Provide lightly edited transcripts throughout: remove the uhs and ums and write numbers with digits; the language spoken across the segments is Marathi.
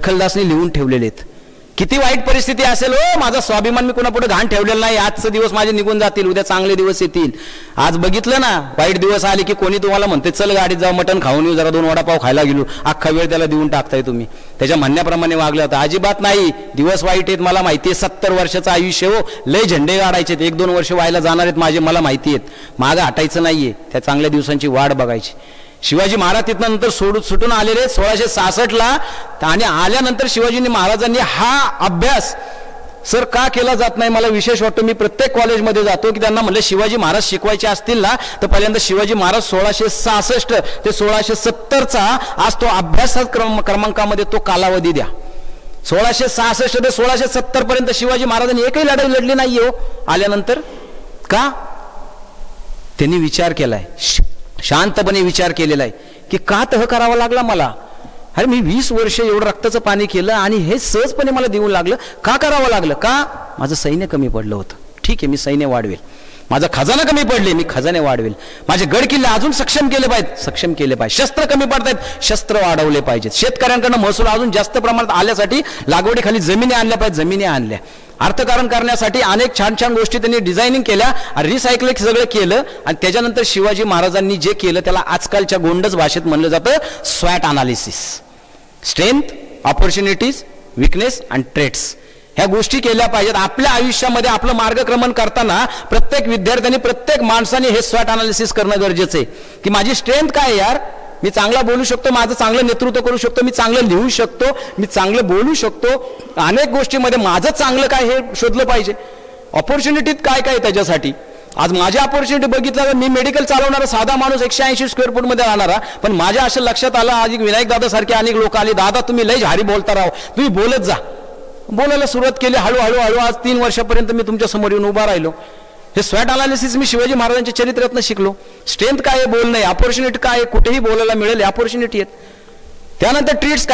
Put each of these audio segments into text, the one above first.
दखलदासनी लिहून ठेवलेले आहेत. किती वाईट परिस्थिती असेल हो, माझा स्वाभिमान मी कुणापुढे घाण ठेवलेला नाही. आजचे दिवस माझे निघून जातील, उद्या चांगले दिवस येतील. आज बघितलं ना, वाईट दिवस आले की कोणी तुम्हाला म्हणते चल गाडीत जाऊ, मटण खाऊन येऊ, जरा 2 वडापाव खायला गेलो, अख्खा वेळ त्याला देऊन टाकताय तुम्ही. त्याच्या म्हणण्याप्रमाणे वागलं होतं. अजिबात नाही, दिवस वाईट आहेत मला माहिती आहे. 70 वर्षाचं आयुष्य हो, लय झेंडे गाडायचे, 1-2 वर्ष व्हायला जाणार आहेत माझे, मला माहिती आहेत. मागं हटायचं नाहीये, त्या चांगल्या दिवसांची वाट बघायची. शिवाजी महाराज तिथं नंतर सुटून आलेले 1666ला, आणि आल्यानंतर शिवाजी महाराजांनी हा अभ्यास सर का केला जात नाही मला विशेष वाटतं. मी प्रत्येक कॉलेजमध्ये जातो की त्यांना म्हणलं शिवाजी महाराज शिकवायचे असतील ना तर पहिल्यांदा शिवाजी महाराज 1666 ते 1670चा आज तो अभ्यास क्रमांकामध्ये तो कालावधी द्या. 1666 ते 1670 पर्यंत शिवाजी महाराजांनी एकही लढाई लढली नाही हो. आल्यानंतर का त्यांनी विचार केलाय, शांतपणे विचार केलेला आहे की का तह करावा लागला मला. अरे मी 20 वर्ष एवढं रक्ताचं पाणी केलं आणि हे सहजपणे मला देऊ लागलं, का करावं लागलं. का माझं सैन्य कमी पडलं होतं, ठीक आहे मी सैन्य वाढवेल. माझा खजाना कमी पडले, मी खजाने वाढवेल. माझे गड किल्ले अजून सक्षम केले पाहिजेत, सक्षम केले पाहिजे. शस्त्र कमी पडतायत, शस्त्र वाढवले पाहिजेत. शेतकऱ्यांकडनं महसूल अजून जास्त प्रमाणात आल्यासाठी लागवडीखाली जमिनी आणल्या पाहिजेत, जमिनी आणल्या. अर्थकारण करण्यासाठी अनेक छान छान गोष्टी त्यांनी डिझायनिंग केल्या, रिसायकलिंग सगळं केलं. आणि त्याच्यानंतर शिवाजी महाराजांनी जे केलं त्याला आजकालच्या गोंडस भाषेत म्हणलं जातं स्वॅट अनालिसिस. स्ट्रेंथ, ऑपॉर्च्युनिटीज, विकनेस आणि ट्रेट्स ह्या गोष्टी केल्या पाहिजेत. आपल्या आयुष्यामध्ये आपलं मार्गक्रमण करताना प्रत्येक विद्यार्थ्यांनी, प्रत्येक माणसाने हे स्वॅट अनालिसिस करणं गरजेचं आहे की माझी स्ट्रेंथ काय यार, मी चांगला बोलू शकतो, माझं चांगलं नेतृत्व करू शकतो, मी चांगलं लिहू शकतो, मी चांगलं बोलू शकतो, अनेक गोष्टीमध्ये माझं चांगलं काय हे शोधलं पाहिजे. ऑपॉर्च्युनिटीत काय काय त्याच्यासाठी. आज माझ्या ऑपॉर्च्युनिटी बघितलं तर मी मेडिकल चालवणारा साधा माणूस 180 स्क्वेअर फूट मध्ये राहणारा, पण माझ्या असं लक्षात आलं आज विनायक दादा सारखे अनेक लोक आले, दादा तुम्ही लय भारी बोलता राहो, तुम्ही बोलत जा. बोलायला सुरुवात केली, हळूहळू आज 3 वर्षापर्यंत मी तुमच्या समोर येऊन उभा राहिलो. हे स्वॅट अनालिसिस मी शिवाजी महाराजांच्या चरित्रातनं शिकलो. स्ट्रेंथ काय आहे बोलणं, ऑपॉर्च्युनिटी काय आहे, कुठेही बोलायला मिळेल ऑपॉर्च्युनिटी आहेत. त्यानंतर ट्रेट्स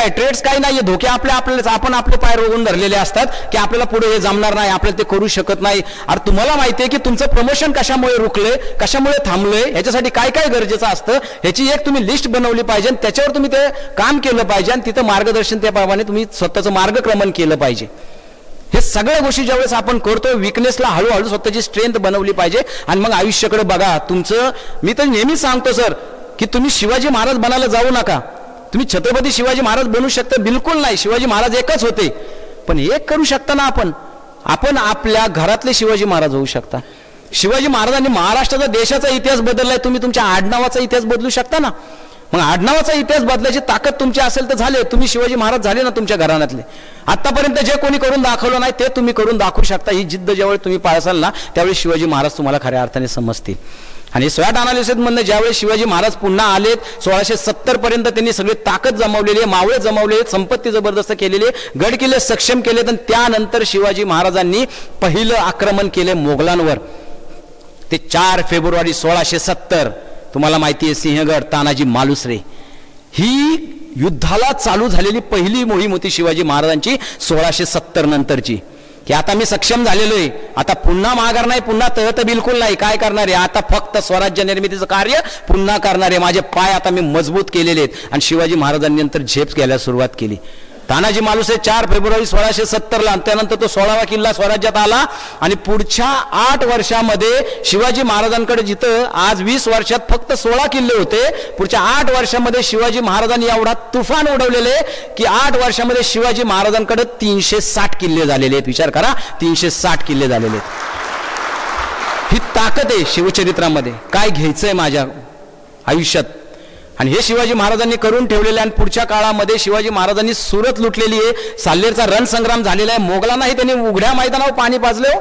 काय नाहीये, धोके आपल्याला आपण आपले पाय रोवून धरलेले असतात की आपल्याला पुढे हे जमणार नाही, आपल्याला ते करू शकत नाही. अरे तुम्हाला माहितीये की तुमचं प्रमोशन कशामुळे रुकलंय, कशामुळे थांबलंय, ह्याच्यासाठी काय काय गरजेचं असतं ह्याची एक तुम्ही लिस्ट बनवली पाहिजे, त्याच्यावर तुम्ही ते काम केलं पाहिजे आणि तिथं मार्गदर्शन त्याप्रमाणे तुम्ही स्वतःचं मार्गक्रमण केलं पाहिजे. हे सगळ्या गोष्टी ज्यावेळेस आपण करतो, विकनेसला हळूहळू स्वतःची स्ट्रेंथ बनवली पाहिजे. आणि मग आयुष्याकडे बघा तुमचं. मी तर नेहमी सांगतो सर की तुम्ही शिवाजी महाराज बनायला जाऊ नका. तुम्ही छत्रपती शिवाजी महाराज बनू शकता बिलकुल नाही, शिवाजी महाराज एकच होते. पण एक करू शकता ना आपण आपल्या घरातले शिवाजी महाराज होऊ शकता. शिवाजी महाराजांनी महाराष्ट्राचा, देशाचा इतिहास बदललाय, तुम्ही तुमच्या आडनावाचा इतिहास बदलू शकता ना. मग आडनावाचा इतिहास बदलायची ताकद तुमची असेल तर झाले, तुम्ही शिवाजी महाराज झाले ना तुमच्या घराण्यातले. आतापर्यंत जे कोणी करून दाखवलं नाही ते तुम्ही करून दाखवू शकता. ही जिद्द ज्यावेळी तुम्ही पाळसाल ना त्यावेळी शिवाजी महाराज तुम्हाला खऱ्या अर्थाने समजतील. आणि स्वॅट अनालिसिस म्हणणं ज्यावेळी शिवाजी महाराज पुन्हा आलेत 1670 पर्यंत त्यांनी सगळी ताकद जमवलेली आहे, मावळे जमवलेले आहेत, संपत्ती जबरदस्त केलेली आहे, गड किल्ले सक्षम केलेत. आणि त्यानंतर शिवाजी महाराजांनी पहिलं आक्रमण केले मोगलांवर. ते 4 फेब्रुवारी 1670. तुम्हाला माहिती आहे सिंहगड, तानाजी मालुसरे, ही युद्धाला चालू झालेली पहिली मोहीम होती शिवाजी महाराजांची 1670 नंतरची. की आता मी सक्षम झालेलो आहे, आता पुन्हा माघार नाही, पुन्हा तहत बिलकुल नाही. काय करणार आहे आता, फक्त स्वराज्य निर्मितीचं कार्य पुन्हा करणार आहे. माझे पाय आता मी मजबूत केलेले आहेत. आणि शिवाजी महाराजांनी नंतर झेप घ्यायला सुरुवात केली. तानाजी मालुसरे 4 फेब्रुवारी 1670 ला, त्यानंतर तो 16वा किल्ला स्वराज्यात आला. आणि पुढच्या 8 वर्षामध्ये शिवाजी महाराजांकडे जिथं आज 20 वर्षात फक्त 16 किल्ले होते, पुढच्या 8 वर्षामध्ये शिवाजी महाराजांनी एवढा तुफान उडवलेले की 8 वर्षामध्ये शिवाजी महाराजांकडे 360 किल्ले झालेले आहेत. विचार करा, 360 किल्ले झालेले आहेत. ही ताकद आहे शिवचरित्रामध्ये. काय घ्यायचंय माझ्या आयुष्यात, आणि हे शिवाजी महाराजांनी करून ठेवलेले. आणि पुढच्या काळामध्ये शिवाजी महाराजांनी सुरत लुटलेली आहे, साल्हेरचा रणसंग्राम झालेला आहे, मोगलांनाही त्यांनी उघड्या मैदानावर पाणी पाजले.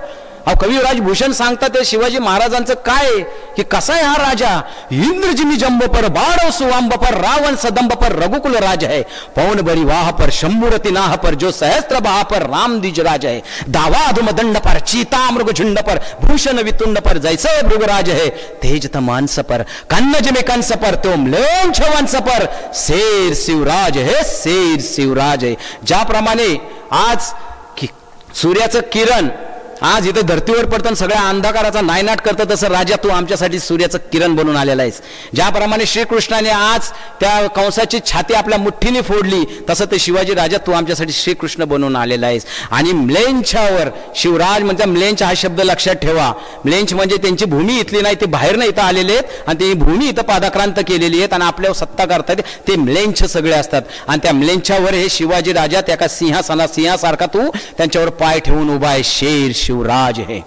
कविराज भूषण सांगतात ते शिवाजी महाराजांचं काय की कसा आहे हा राजा. इंद्रजिमी जंब पर, बाळव सुवांब पर, रावण सदंब पर, रघुकुल राज है, पवन बरी वाह पर, शंभुरति नाह पर, जो सहस्त्र बाह पर, राम द्विज राज है, दावा धुमदंड पर, चीता मृग झुंड पर, भूषण वितुंड पर, जैसे भृगराज है, तेज मानस पर, कन्नज में कंस पर, तुम लोंछ वंश पर, शेर शिवराज है, शेर शिवराज है. ज्याप्रमाणे आज सूर्याचं किरण आज इथे धर्तीवर पडतं सगळ्या अंधकाराचा नायनाट करतं, तसं राजा तू आमच्यासाठी सूर्याचं किरण बनून आलेला आहेस. ज्याप्रमाणे श्रीकृष्णाने आज त्या कंसाची छाती आपल्या मुठ्ठीने फोडली, तसं ते शिवाजी राजा तू आमच्यासाठी श्रीकृष्ण बनवून आलेला आहेस. आणि म्लेंछावर शिवराज म्हणजे म्लेंछ हा शब्द लक्षात ठेवा. म्लेंछ म्हणजे त्यांची भूमी इथली नाही, ते बाहेर नाही इथं आलेले आहेत आणि ते भूमी इथं पादाक्रांत केलेली आहेत आणि आपल्यावर सत्ता करतात ते म्लेंछ सगळे असतात. आणि त्या म्लेंछावर हे शिवाजी राजा त्या सिंहासारखा तू त्यांच्यावर पाय ठेवून उभा आहे. शेर शिवराज है.